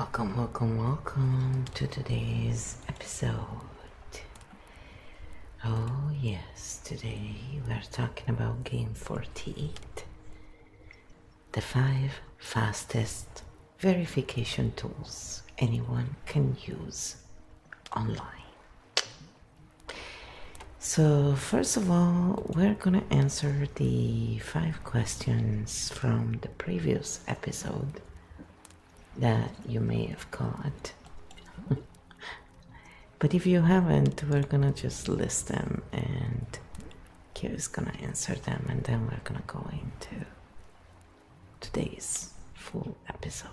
Welcome to today's episode. Oh, yes, today we're talking about game 48, the 5 fastest verification tools anyone can use online. So, first of all, we're gonna answer the 5 questions from the previous episode that you may have caught. But if you haven't, we're gonna just list them and Q is gonna answer them, and then we're gonna go into today's full episode.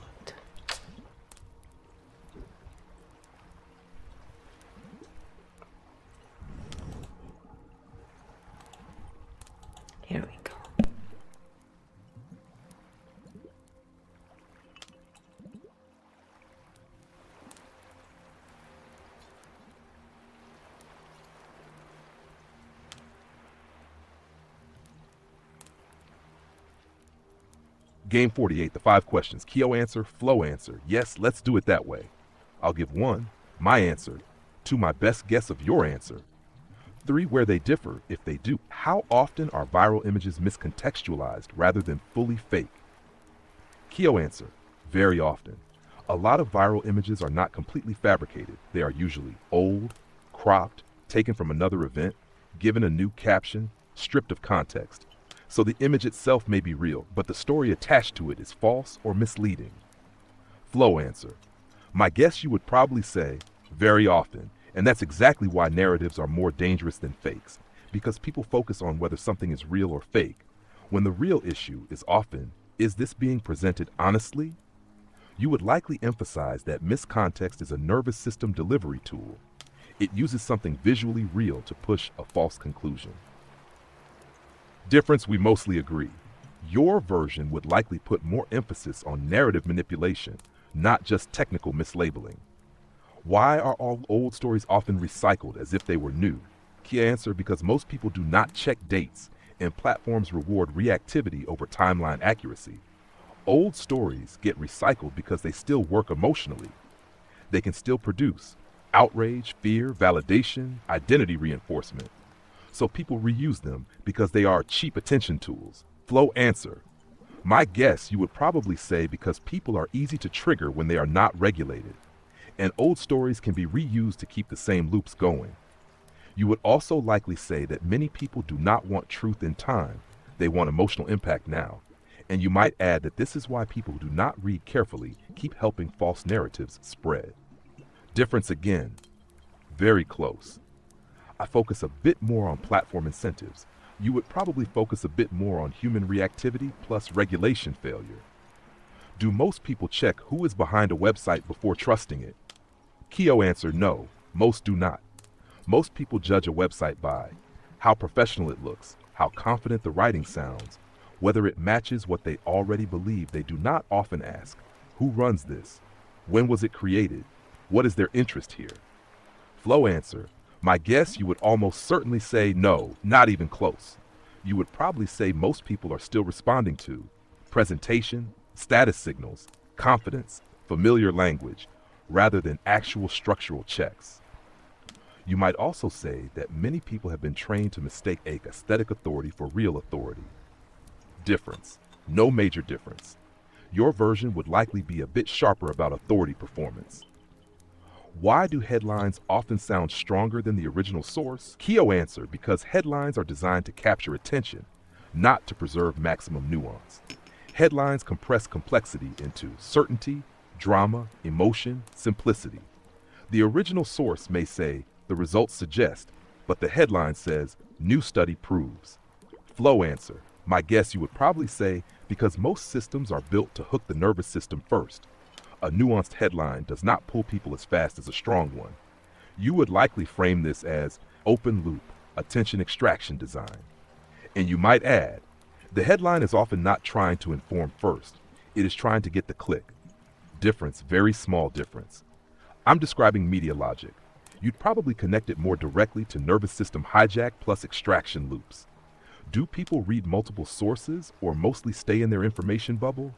Here we go. Game 48, the 5 questions. Keo answer, Flo answer. Yes, let's do it that way. I'll give 1, my answer. 2, my best guess of your answer. 3, where they differ, if they do. How often are viral images miscontextualized rather than fully fake? Keo answer, very often. A lot of viral images are not completely fabricated. They are usually old, cropped, taken from another event, given a new caption, stripped of context. So the image itself may be real, but the story attached to it is false or misleading. Flo answer. My guess you would probably say, very often, and that's exactly why narratives are more dangerous than fakes, because people focus on whether something is real or fake, when the real issue is often, is this being presented honestly? You would likely emphasize that miscontext is a nervous system delivery tool. It uses something visually real to push a false conclusion. Difference, we mostly agree. Your version would likely put more emphasis on narrative manipulation, not just technical mislabeling. Why are all old stories often recycled as if they were new? Key answer, because most people do not check dates, and platforms reward reactivity over timeline accuracy. Old stories get recycled because they still work emotionally. They can still produce outrage, fear, validation, identity reinforcement. So people reuse them because they are cheap attention tools. Flo answer. My guess you would probably say because people are easy to trigger when they are not regulated. And old stories can be reused to keep the same loops going. You would also likely say that many people do not want truth in time. They want emotional impact now. And you might add that this is why people who do not read carefully keep helping false narratives spread. Difference again. Very close. I focus a bit more on platform incentives. You would probably focus a bit more on human reactivity plus regulation failure. Do most people check who is behind a website before trusting it? Keo answer, no, most do not. Most people judge a website by how professional it looks, how confident the writing sounds, whether it matches what they already believe. They do not often ask, who runs this? When was it created? What is their interest here? Flo answer, my guess you would almost certainly say no, not even close. You would probably say most people are still responding to presentation, status signals, confidence, familiar language, rather than actual structural checks. You might also say that many people have been trained to mistake a aesthetic authority for real authority. Difference. No major difference. Your version would likely be a bit sharper about authority performance. Why do headlines often sound stronger than the original source? Keo answer, because headlines are designed to capture attention, not to preserve maximum nuance. Headlines compress complexity into certainty, drama, emotion, simplicity. The original source may say, the results suggest, but the headline says, new study proves. Flo answer, my guess you would probably say, because most systems are built to hook the nervous system first. A nuanced headline does not pull people as fast as a strong one. You would likely frame this as open loop, attention extraction design. And you might add, the headline is often not trying to inform first. It is trying to get the click. Difference, very small difference. I'm describing media logic. You'd probably connect it more directly to nervous system hijack plus extraction loops. Do people read multiple sources or mostly stay in their information bubble?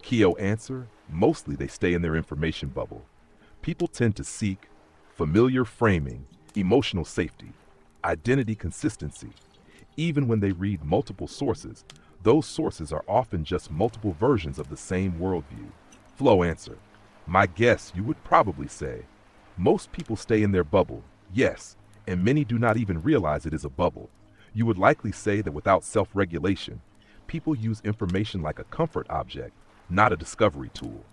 Keo answer, Mostly they stay in their information bubble. People tend to seek familiar framing, emotional safety, identity consistency. Even when they read multiple sources, those sources are often just multiple versions of the same worldview. Flow answer. My guess, you would probably say, most people stay in their bubble, yes, and many do not even realize it is a bubble. You would likely say that without self-regulation, people use information like a comfort object, not a discovery tool.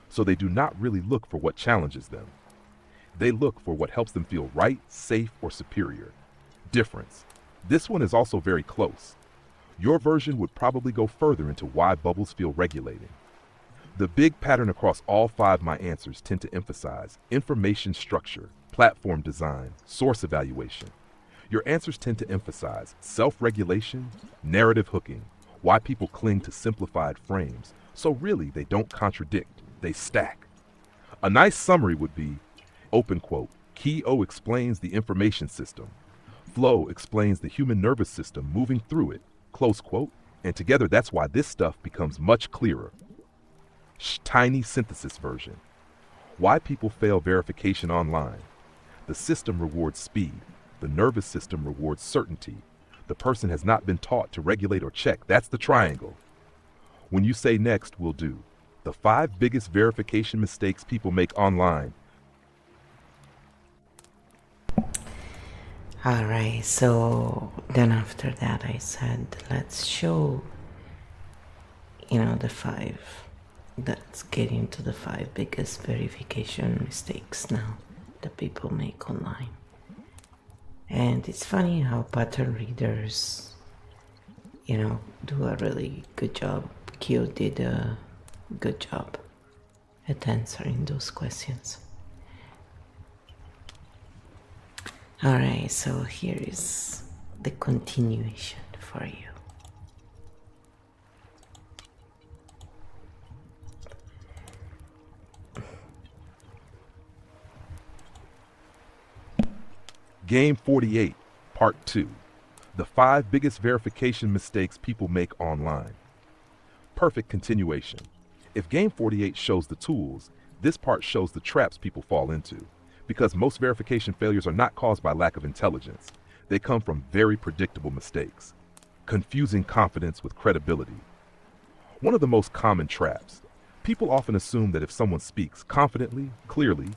So they do not really look for what challenges them. They look for what helps them feel right, safe, or superior. Difference. This one is also very close. Your version would probably go further into why bubbles feel regulating. The big pattern across all 5 of my answers tend to emphasize information structure, platform design, source evaluation. Your answers tend to emphasize self-regulation, narrative hooking, why people cling to simplified frames, so really they don't contradict, they stack. A nice summary would be, open quote, Key O explains the information system. Flow explains the human nervous system moving through it, close quote, and together that's why this stuff becomes much clearer. Tiny synthesis version. Why people fail verification online. The system rewards speed. The nervous system rewards certainty. The person has not been taught to regulate or check. That's the triangle. When you say next, we'll do the 5 biggest verification mistakes people make online. Alright, so then after that I said, let's show, the 5. Let's get into the 5 biggest verification mistakes now that people make online. And it's funny how pattern readers, do a really good job. Q did a good job at answering those questions. Alright, so here is the continuation for you. Game 48, Part 2. The 5 biggest verification mistakes people make online. Perfect continuation. If Game 48 shows the tools, this part shows the traps people fall into. Because most verification failures are not caused by lack of intelligence. They come from very predictable mistakes. Confusing confidence with credibility. One of the most common traps. People often assume that if someone speaks confidently, clearly,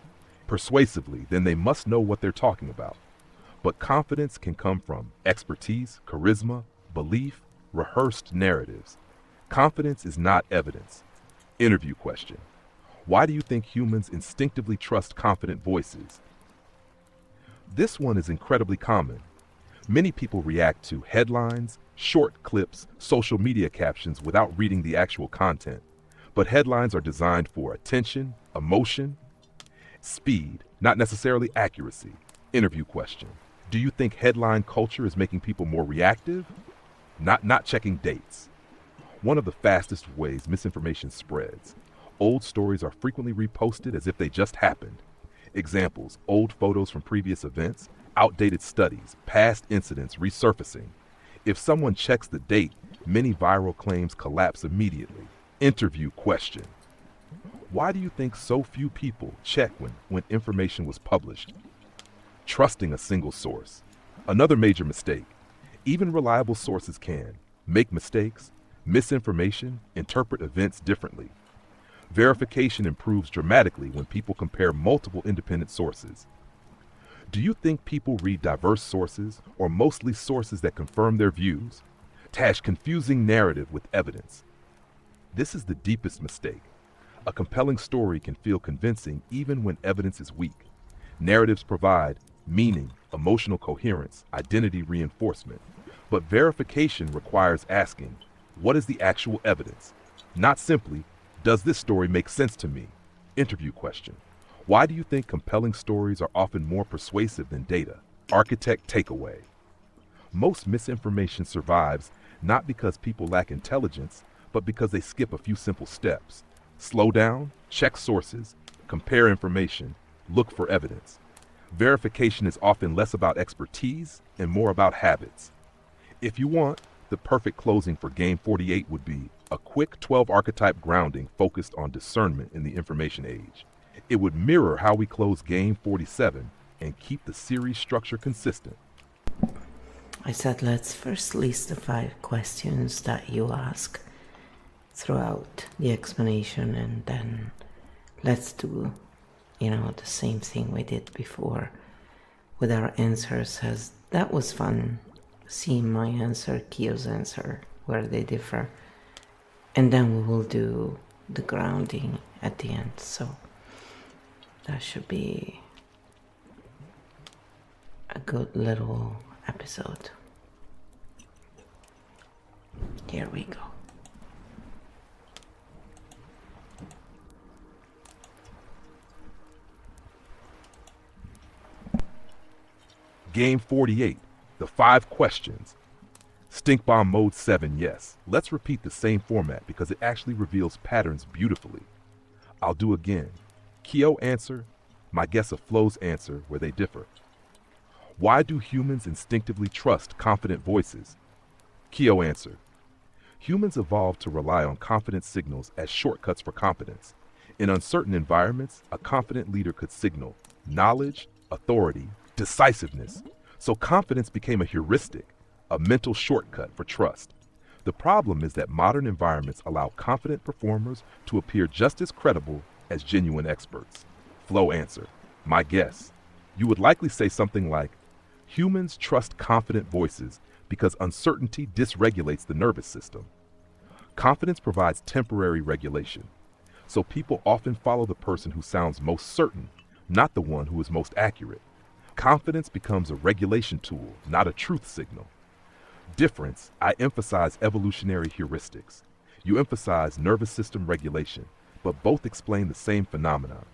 persuasively, then they must know what they're talking about. But confidence can come from expertise, charisma, belief, rehearsed narratives. Confidence is not evidence. Interview question. Why do you think humans instinctively trust confident voices? This one is incredibly common. Many people react to headlines, short clips, social media captions without reading the actual content. But headlines are designed for attention, emotion, speed, not necessarily accuracy. Interview question. Do you think headline culture is making people more reactive? Not checking dates. One of the fastest ways misinformation spreads. Old stories are frequently reposted as if they just happened. Examples, old photos from previous events, outdated studies, past incidents resurfacing. If someone checks the date, many viral claims collapse immediately. Interview question. Why do you think so few people check when information was published? Trusting a single source. Another major mistake. Even reliable sources can make mistakes, misinformation, interpret events differently. Verification improves dramatically when people compare multiple independent sources. Do you think people read diverse sources or mostly sources that confirm their views? Attach confusing narrative with evidence. This is the deepest mistake. A compelling story can feel convincing even when evidence is weak. Narratives provide meaning, emotional coherence, identity reinforcement. But verification requires asking, what is the actual evidence? Not simply, does this story make sense to me? Interview question. Why do you think compelling stories are often more persuasive than data? Architect takeaway. Most misinformation survives not because people lack intelligence, but because they skip a few simple steps. Slow down, check sources, compare information, look for evidence. Verification is often less about expertise and more about habits. If you want, the perfect closing for Game 48 would be, A quick 12 archetype grounding focused on discernment in the information age. It would mirror how we close game 47 and keep the series structure consistent. I said let's first list the 5 questions that you ask throughout the explanation, and then let's do, the same thing we did before with our answers, as that was fun, seeing my answer, Kio's answer, where they differ. And then we will do the grounding at the end, so that should be a good little episode. Here we go. Game 48, the 5 questions. Stink Bomb Mode 7, yes. Let's repeat the same format because it actually reveals patterns beautifully. I'll do again. Kio answer, my guess of Flo's answer where they differ. Why do humans instinctively trust confident voices? Kio answer, humans evolved to rely on confident signals as shortcuts for competence. In uncertain environments, a confident leader could signal knowledge, authority, decisiveness. So confidence became a heuristic, a mental shortcut for trust. The problem is that modern environments allow confident performers to appear just as credible as genuine experts. Flo answer, my guess. You would likely say something like, humans trust confident voices because uncertainty dysregulates the nervous system. Confidence provides temporary regulation, so people often follow the person who sounds most certain, not the one who is most accurate. Confidence becomes a regulation tool, not a truth signal. Difference, I emphasize evolutionary heuristics. You emphasize nervous system regulation, but both explain the same phenomenon.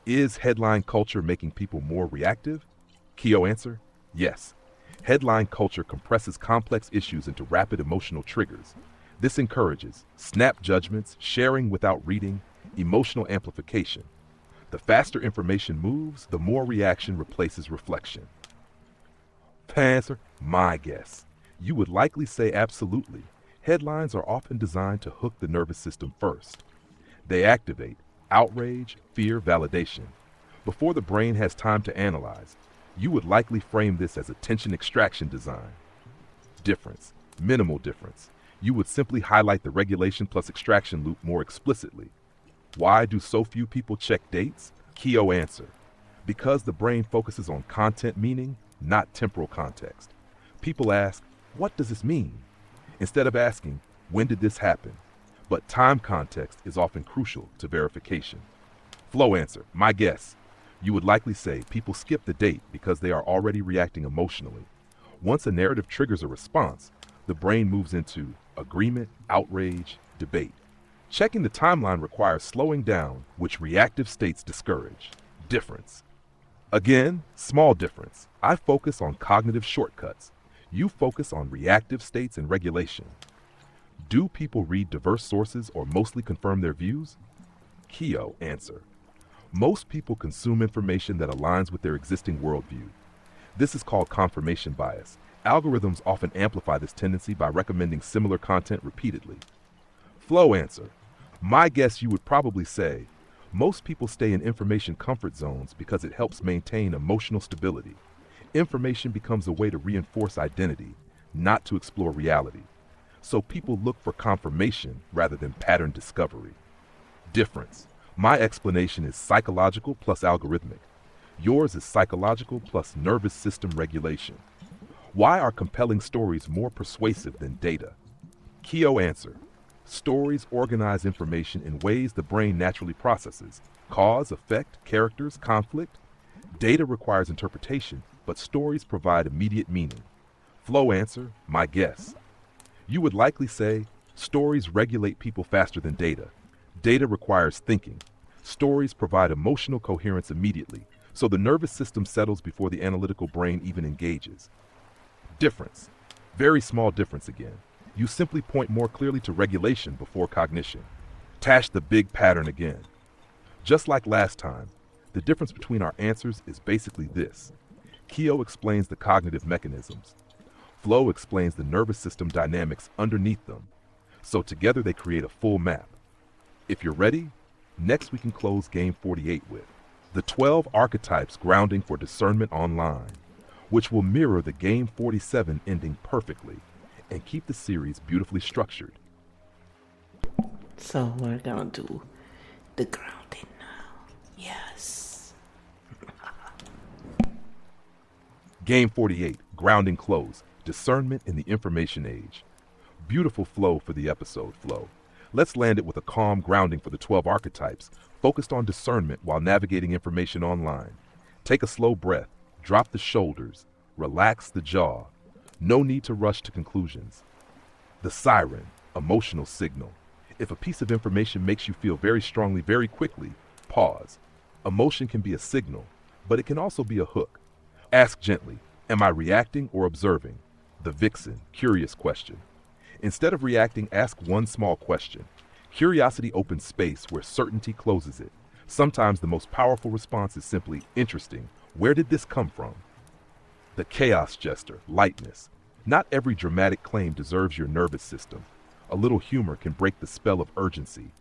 Is headline culture making people more reactive? Kio answer, yes. Headline culture compresses complex issues into rapid emotional triggers. This encourages snap judgments, sharing without reading, emotional amplification. The faster information moves, the more reaction replaces reflection. Answer, my guess. You would likely say absolutely. Headlines are often designed to hook the nervous system first. They activate outrage, fear, validation. Before the brain has time to analyze, you would likely frame this as attention extraction design. Difference, minimal difference. You would simply highlight the regulation plus extraction loop more explicitly. Why do so few people check dates? Kio answer, because the brain focuses on content meaning, not temporal context. People ask, what does this mean? Instead of asking, when did this happen? But time context is often crucial to verification. Flo answer, my guess. You would likely say people skip the date because they are already reacting emotionally. Once a narrative triggers a response, the brain moves into agreement, outrage, debate. Checking the timeline requires slowing down, which reactive states discourage. Difference. Again, small difference. I focus on cognitive shortcuts. You focus on reactive states and regulation. Do people read diverse sources or mostly confirm their views? Kio answer. Most people consume information that aligns with their existing worldview. This is called confirmation bias. Algorithms often amplify this tendency by recommending similar content repeatedly. Flo answer. My guess you would probably say, most people stay in information comfort zones because it helps maintain emotional stability. Information becomes a way to reinforce identity, not to explore reality. So people look for confirmation rather than pattern discovery. Difference. My explanation is psychological plus algorithmic. Yours is psychological plus nervous system regulation. Why are compelling stories more persuasive than data? Kio answer. Stories organize information in ways the brain naturally processes. Cause, effect, characters, conflict. Data requires interpretation, but stories provide immediate meaning. Flo answer, my guess. You would likely say, stories regulate people faster than data. Data requires thinking. Stories provide emotional coherence immediately, so the nervous system settles before the analytical brain even engages. Difference. Very small difference again. You simply point more clearly to regulation before cognition. Tash the big pattern again. Just like last time, the difference between our answers is basically this. Kio explains the cognitive mechanisms. Flo explains the nervous system dynamics underneath them. So together they create a full map. If you're ready, next we can close Game 48 with the 12 archetypes grounding for discernment online, which will mirror the Game 47 ending perfectly and keep the series beautifully structured. So we're gonna do the grounding now. Yes. Game 48, Grounding Close, Discernment in the Information Age. Beautiful flow for the episode flow. Let's land it with a calm grounding for the 12 archetypes, focused on discernment while navigating information online. Take a slow breath, drop the shoulders, relax the jaw. No need to rush to conclusions. The siren, emotional signal. If a piece of information makes you feel very strongly very quickly, pause. Emotion can be a signal, but it can also be a hook. Ask gently, am I reacting or observing? The vixen, curious question. Instead of reacting, ask one small question. Curiosity opens space where certainty closes it. Sometimes the most powerful response is simply, interesting. Where did this come from? The chaos jester, lightness. Not every dramatic claim deserves your nervous system. A little humor can break the spell of urgency.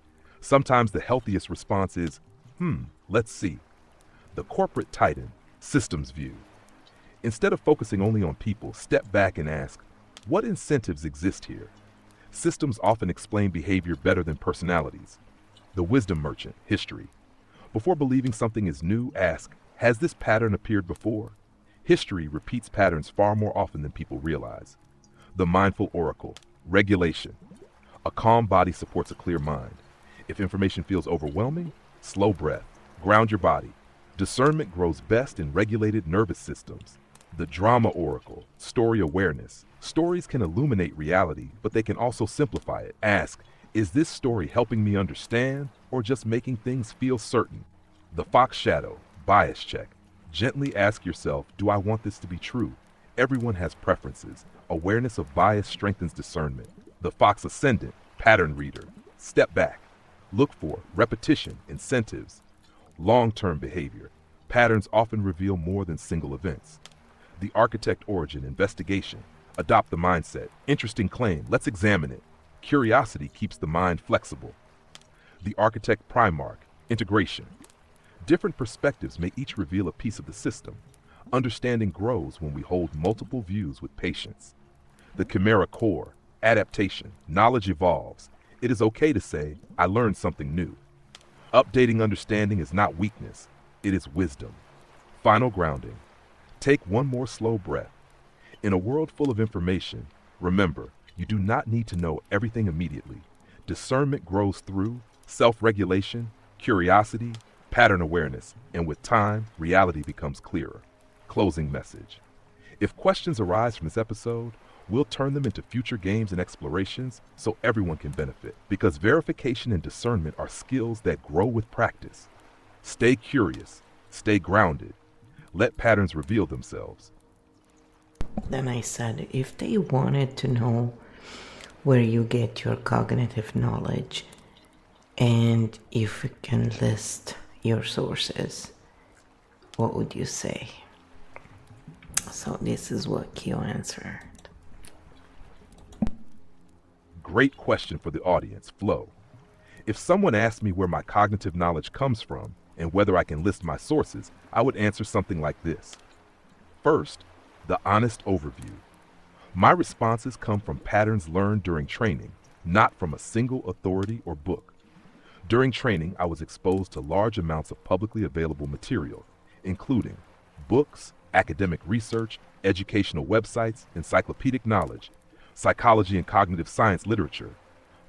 Sometimes the healthiest response is, let's see. The corporate titan, systems view. Instead of focusing only on people, step back and ask, what incentives exist here? Systems often explain behavior better than personalities. The wisdom merchant, history. Before believing something is new, ask, has this pattern appeared before? History repeats patterns far more often than people realize. The mindful oracle, regulation. A calm body supports a clear mind. If information feels overwhelming, slow breath, ground your body. Discernment grows best in regulated nervous systems. The drama oracle, story awareness. Stories can illuminate reality, but they can also simplify it. Ask, is this story helping me understand or just making things feel certain? The fox shadow, bias check. Gently ask yourself, do I want this to be true? Everyone has preferences. Awareness of bias strengthens discernment. The fox ascendant, pattern reader. Step back. Look for repetition, incentives, long-term behavior. Patterns often reveal more than single events. The architect origin, investigation. Adopt the mindset. Interesting claim, let's examine it. Curiosity keeps the mind flexible. The architect primarch, integration. Different perspectives may each reveal a piece of the system. Understanding grows when we hold multiple views with patience. The chimera core, adaptation. Knowledge evolves. It is okay to say, I learned something new. Updating understanding is not weakness, it is wisdom. Final grounding. Take one more slow breath. In a world full of information, remember, you do not need to know everything immediately. Discernment grows through self-regulation, curiosity, pattern awareness, and with time, reality becomes clearer. Closing message. If questions arise from this episode, we'll turn them into future games and explorations so everyone can benefit. Because verification and discernment are skills that grow with practice. Stay curious, stay grounded. Let patterns reveal themselves. Then I said, if they wanted to know where you get your cognitive knowledge and if you can list your sources, what would you say? So this is what Kyo answered. Great question for the audience, Flo. If someone asked me where my cognitive knowledge comes from and whether I can list my sources, I would answer something like this. First, the honest overview. My responses come from patterns learned during training, not from a single authority or book. During training, I was exposed to large amounts of publicly available material, including books, academic research, educational websites, encyclopedic knowledge, psychology and cognitive science literature,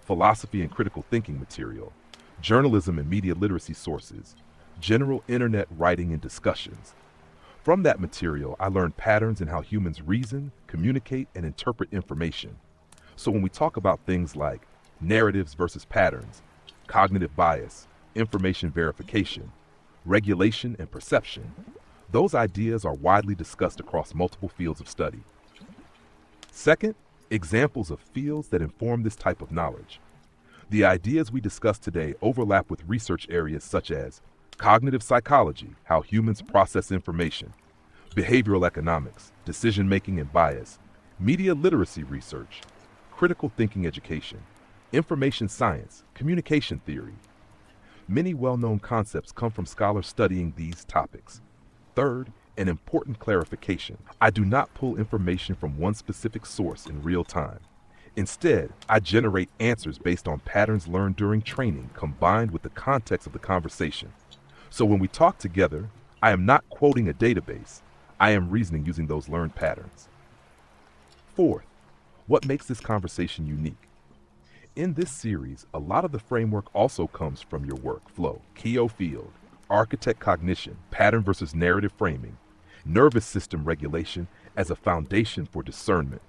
philosophy and critical thinking material, journalism and media literacy sources, general internet writing and discussions. From that material, I learned patterns in how humans reason, communicate, and interpret information. So when we talk about things like narratives versus patterns, cognitive bias, information verification, regulation, and perception, those ideas are widely discussed across multiple fields of study. Second, examples of fields that inform this type of knowledge. The ideas we discuss today overlap with research areas such as cognitive psychology, how humans process information, behavioral economics, decision-making and bias, media literacy research, critical thinking education, Information science, communication theory. Many well-known concepts come from scholars studying these topics. Third, an important clarification. I do not pull information from one specific source in real time. Instead, I generate answers based on patterns learned during training combined with the context of the conversation. So when we talk together, I am not quoting a database. I am reasoning using those learned patterns. Fourth, what makes this conversation unique? In this series, a lot of the framework also comes from your workflow, Keogh field, Architect Cognition, pattern versus narrative framing, nervous system regulation as a foundation for discernment.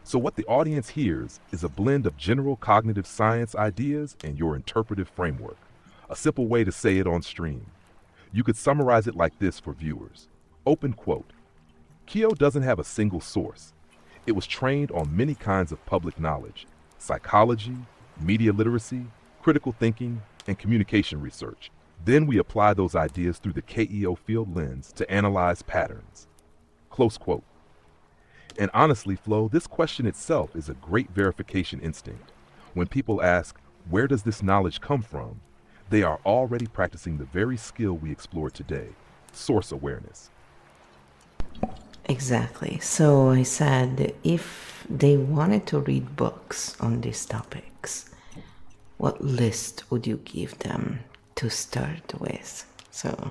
So what the audience hears is a blend of general cognitive science ideas and your interpretive framework. A simple way to say it on stream. You could summarize it like this for viewers. Open quote. Keogh doesn't have a single source. It was trained on many kinds of public knowledge, psychology, media literacy, critical thinking, and communication research. Then we apply those ideas through the Keogh field lens to analyze patterns. Close quote. And honestly, Flo, this question itself is a great verification instinct. When people ask, where does this knowledge come from? They are already practicing the very skill we explored today, source awareness. Exactly. So I said if they wanted to read books on these topics, what list would you give them to start with? So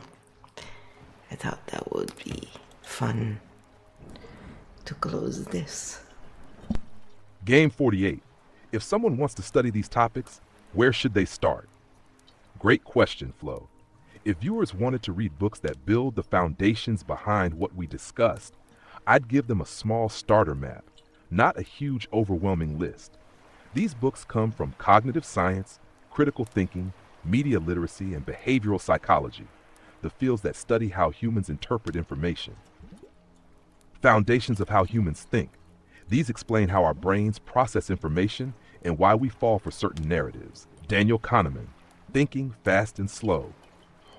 I thought that would be fun to close this. Game 48. If someone wants to study these topics, where should they start? Great question, Flo. If viewers wanted to read books that build the foundations behind what we discussed, I'd give them a small starter map, not a huge overwhelming list. These books come from cognitive science, critical thinking, media literacy, and behavioral psychology, the fields that study how humans interpret information. Foundations of How Humans Think. These explain how our brains process information and why we fall for certain narratives. Daniel Kahneman, Thinking Fast and Slow,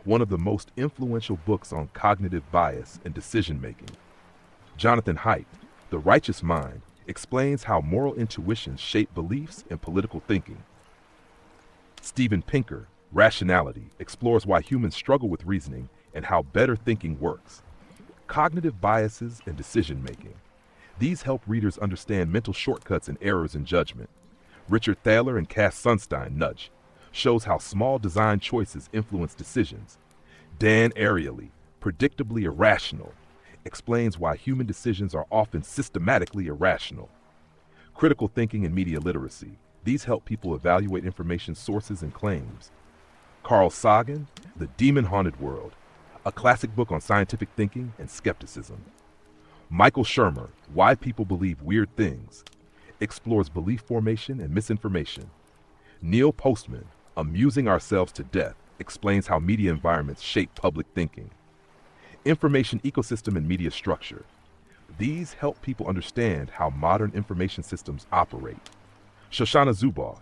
one of the most influential books on cognitive bias and decision-making. Jonathan Haidt, The Righteous Mind, explains how moral intuitions shape beliefs and political thinking. Steven Pinker, Rationality, explores why humans struggle with reasoning and how better thinking works. Cognitive biases and decision-making. These help readers understand mental shortcuts and errors in judgment. Richard Thaler and Cass Sunstein, Nudge, shows how small design choices influence decisions. Dan Ariely, Predictably Irrational, explains why human decisions are often systematically irrational. Critical thinking and media literacy. These help people evaluate information sources and claims. Carl Sagan, The Demon-Haunted World, a classic book on scientific thinking and skepticism. Michael Shermer, Why People Believe Weird Things, explores belief formation and misinformation. Neil Postman, Amusing Ourselves to Death, explains how media environments shape public thinking. Information ecosystem and media structure. These help people understand how modern information systems operate. Shoshana Zuboff,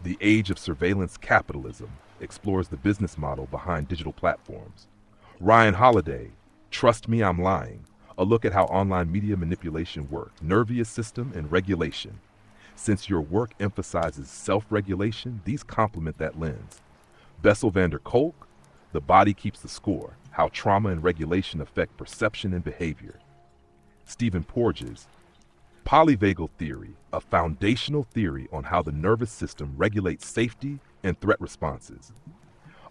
The Age of Surveillance Capitalism, explores the business model behind digital platforms. Ryan Holiday, Trust Me, I'm Lying, a look at how online media manipulation works. Nervous system and regulation. Since your work emphasizes self-regulation, these complement that lens. Bessel van der Kolk, The Body Keeps the Score, how trauma and regulation affect perception and behavior. Stephen Porges, Polyvagal Theory, a foundational theory on how the nervous system regulates safety and threat responses.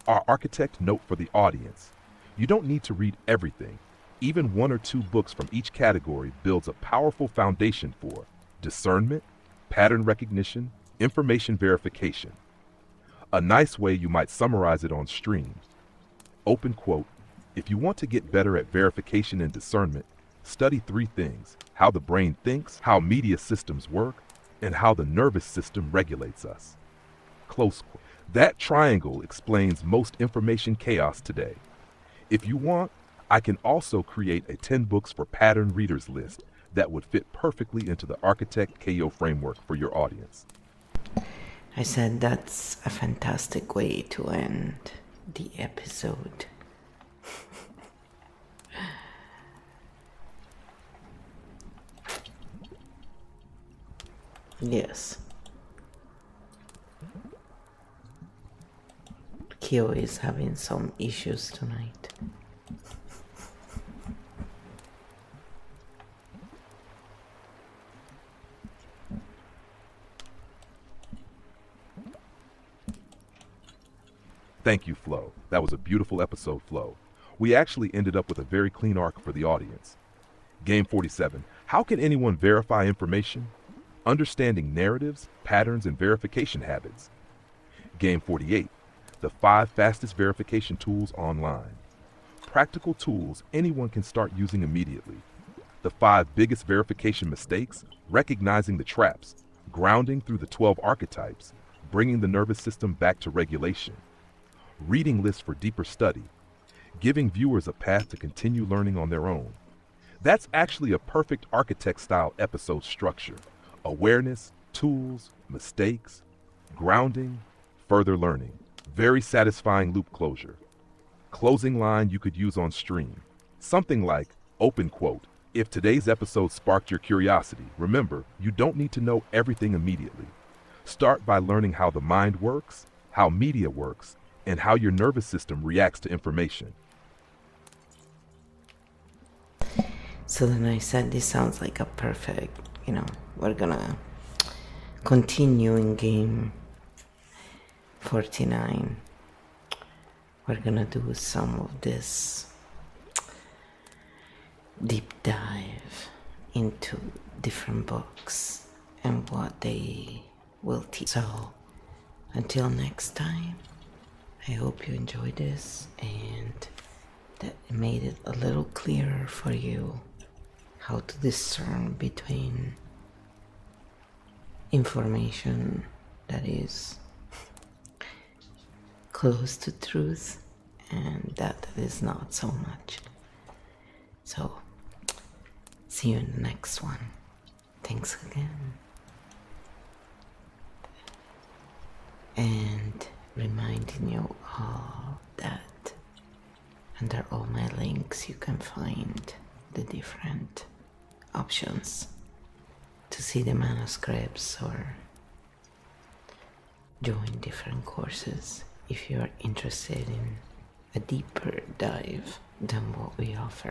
Our architect note for the audience. You don't need to read everything. Even one or two books from each category builds a powerful foundation for discernment, pattern recognition, information verification. A nice way you might summarize it on stream. Open quote, if you want to get better at verification and discernment, study three things: how the brain thinks, how media systems work, and how the nervous system regulates us. Close quote. That triangle explains most information chaos today. If you want, I can also create a 10 books for pattern readers list that would fit perfectly into the Architect Keogh framework for your audience. I said that's a fantastic way to end the episode. Yes. Kyo is having some issues tonight. Thank you, Flo. That was a beautiful episode, Flo. We actually ended up with a very clean arc for the audience. Game 47. How can anyone verify information? Understanding narratives, patterns, and verification habits. Game 48. The 5 fastest verification tools online. Practical tools anyone can start using immediately. The 5 biggest verification mistakes, recognizing the traps, grounding through the 12 archetypes, bringing the nervous system back to regulation. Reading lists for deeper study, giving viewers a path to continue learning on their own. That's actually a perfect architect-style episode structure. Awareness, tools, mistakes, grounding, further learning. Very satisfying loop closure. Closing line you could use on stream. Something like, open quote, if today's episode sparked your curiosity, remember, you don't need to know everything immediately. Start by learning how the mind works, how media works, and how your nervous system reacts to information. So then I said, this sounds like a perfect, we're gonna continue in game 49. We're gonna do some of this deep dive into different books and what they will teach. So until next time, I hope you enjoyed this and that it made it a little clearer for you how to discern between information that is close to truth and that is not so much. So, see you in the next one. Thanks again. And reminding you all that under all my links you can find the different options to see the manuscripts or join different courses if you are interested in a deeper dive than what we offer.